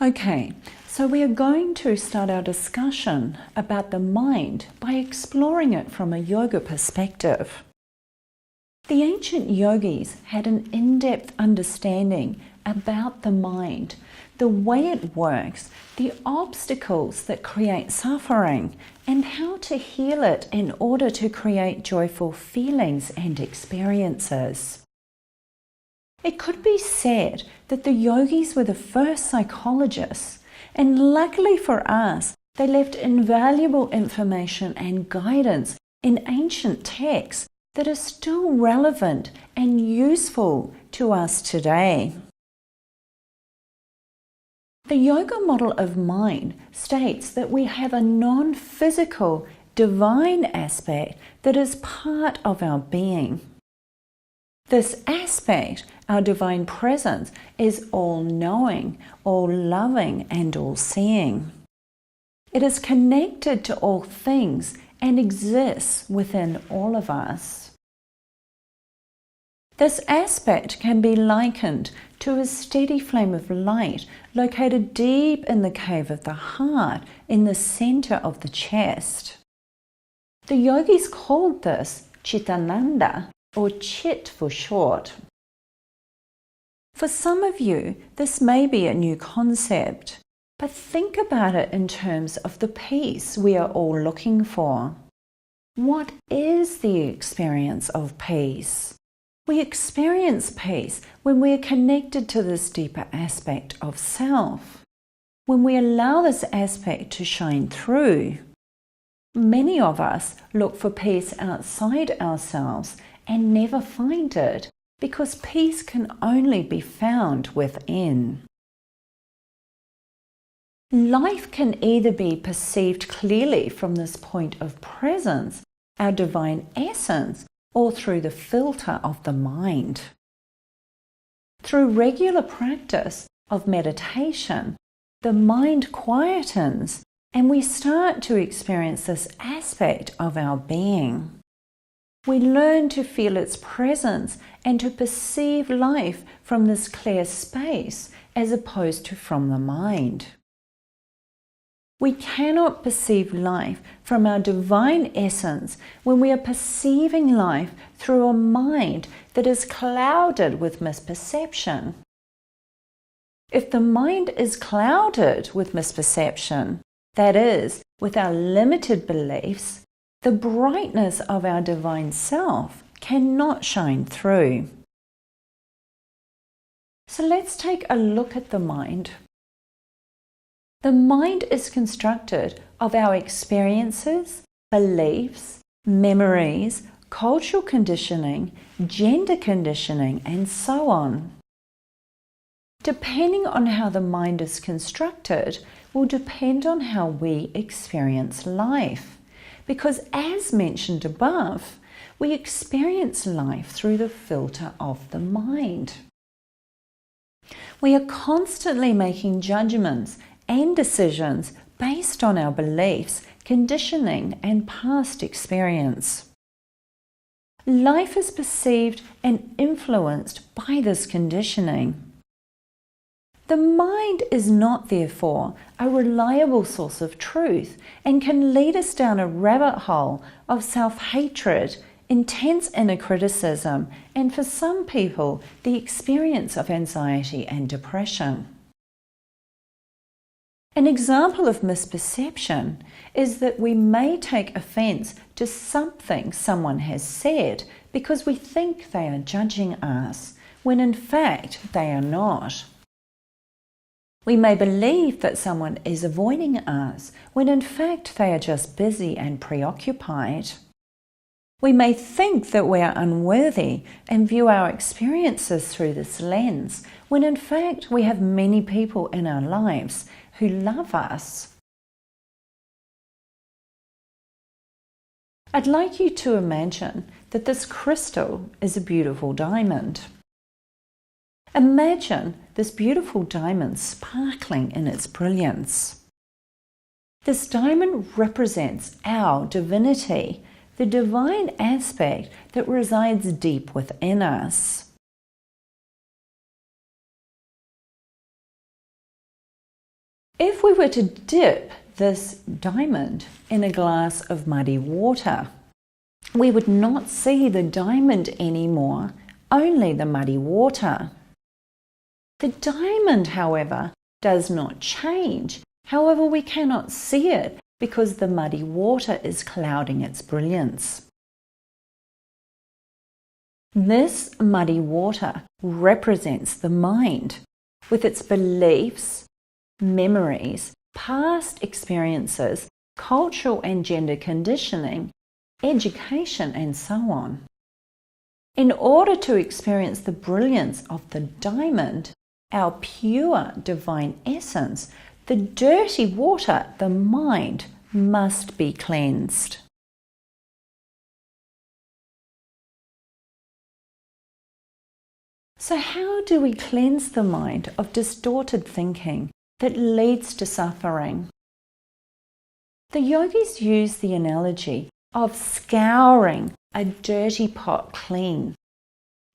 Okay, so we are going to start our discussion about the mind by exploring it from a yoga perspective. The ancient yogis had an in-depth understanding about the mind, the way it works, the obstacles that create suffering, and how to heal it in order to create joyful feelings and experiences. It could be said that the yogis were the first psychologists, and luckily for us, they left invaluable information and guidance in ancient texts that are still relevant and useful to us today. The yoga model of mind states that we have a non-physical, divine aspect that is part of our being. This aspect, our divine presence, is all-knowing, all-loving, and all-seeing. It is connected to all things and exists within all of us. This aspect can be likened to a steady flame of light located deep in the cave of the heart, in the center of the chest. The yogis called this Chitananda, or Chit for short. For some of you, this may be a new concept, but think about it in terms of the peace we are all looking for. What is the experience of peace? We experience peace when we are connected to this deeper aspect of self, when we allow this aspect to shine through. Many of us look for peace outside ourselves and never find it, because peace can only be found within. Life can either be perceived clearly from this point of presence, our divine essence, or through the filter of the mind. Through regular practice of meditation, the mind quietens and we start to experience this aspect of our being. We learn to feel its presence and to perceive life from this clear space as opposed to from the mind. We cannot perceive life from our divine essence when we are perceiving life through a mind that is clouded with misperception. If the mind is clouded with misperception, that is, with our limited beliefs, the brightness of our divine self cannot shine through. So let's take a look at the mind. The mind is constructed of our experiences, beliefs, memories, cultural conditioning, gender conditioning, and so on. Depending on how the mind is constructed will depend on how we experience life. Because as mentioned above, we experience life through the filter of the mind. We are constantly making judgments and decisions based on our beliefs, conditioning, and past experience. Life is perceived and influenced by this conditioning. The mind is not, therefore, a reliable source of truth and can lead us down a rabbit hole of self-hatred, intense inner criticism, and for some people, the experience of anxiety and depression. An example of misperception is that we may take offense to something someone has said because we think they are judging us, when in fact they are not. We may believe that someone is avoiding us, when in fact they are just busy and preoccupied. We may think that we are unworthy and view our experiences through this lens, when in fact we have many people in our lives who love us. I'd like you to imagine that this crystal is a beautiful diamond. Imagine this beautiful diamond sparkling in its brilliance. This diamond represents our divinity, the divine aspect that resides deep within us. If we were to dip this diamond in a glass of muddy water, we would not see the diamond anymore, only the muddy water. The diamond, however, does not change. However, we cannot see it because the muddy water is clouding its brilliance. This muddy water represents the mind, with its beliefs, memories, past experiences, cultural and gender conditioning, education, and so on. In order to experience the brilliance of the diamond, our pure divine essence, the dirty water, the mind, must be cleansed. So how do we cleanse the mind of distorted thinking that leads to suffering? The yogis use the analogy of scouring a dirty pot clean.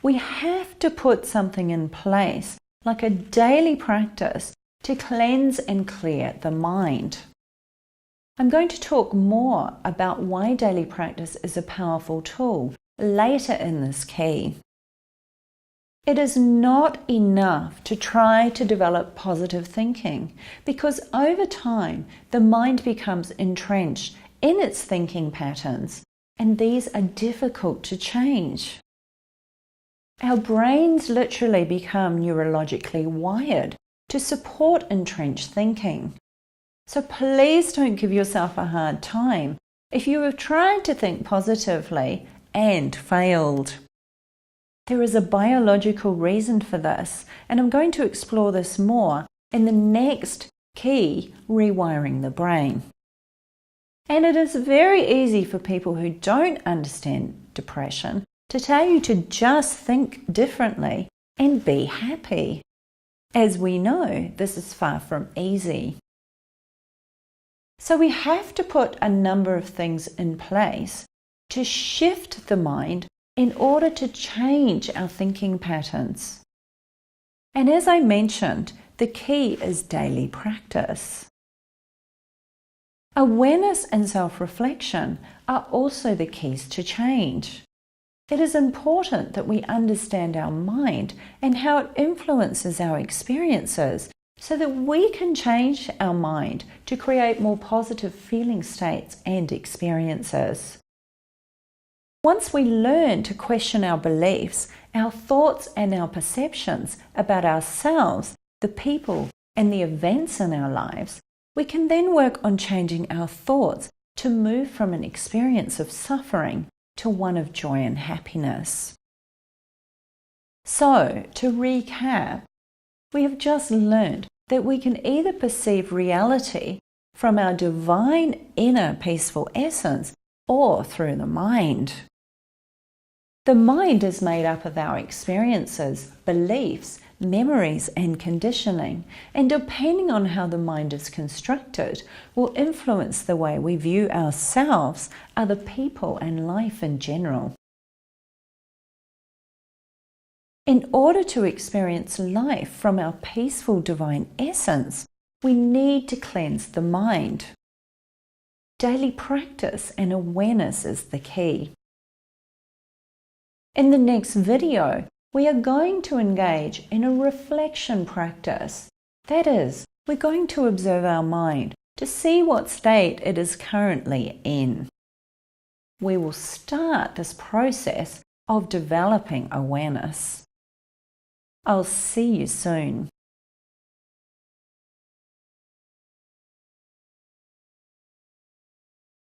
We have to put something in place, like a daily practice, to cleanse and clear the mind. I'm going to talk more about why daily practice is a powerful tool later in this key. It is not enough to try to develop positive thinking, because over time the mind becomes entrenched in its thinking patterns, and these are difficult to change. Our brains literally become neurologically wired to support entrenched thinking. So please don't give yourself a hard time if you have tried to think positively and failed. There is a biological reason for this, and I'm going to explore this more in the next key, rewiring the brain. And it is very easy for people who don't understand depression to tell you to just think differently and be happy. As we know, this is far from easy. So we have to put a number of things in place to shift the mind in order to change our thinking patterns. And as I mentioned, the key is daily practice. Awareness and self-reflection are also the keys to change. It is important that we understand our mind and how it influences our experiences so that we can change our mind to create more positive feeling states and experiences. Once we learn to question our beliefs, our thoughts and our perceptions about ourselves, the people and the events in our lives, we can then work on changing our thoughts to move from an experience of suffering to one of joy and happiness. So, to recap, we have just learned that we can either perceive reality from our divine inner peaceful essence or through the mind. The mind is made up of our experiences, beliefs, memories and conditioning, and depending on how the mind is constructed will influence the way we view ourselves, other people and life in general. In order to experience life from our peaceful divine essence, we need to cleanse the mind. Daily practice and awareness is the key. In the next video, we are going to engage in a reflection practice. That is, we're going to observe our mind to see what state it is currently in. We will start this process of developing awareness. I'll see you soon.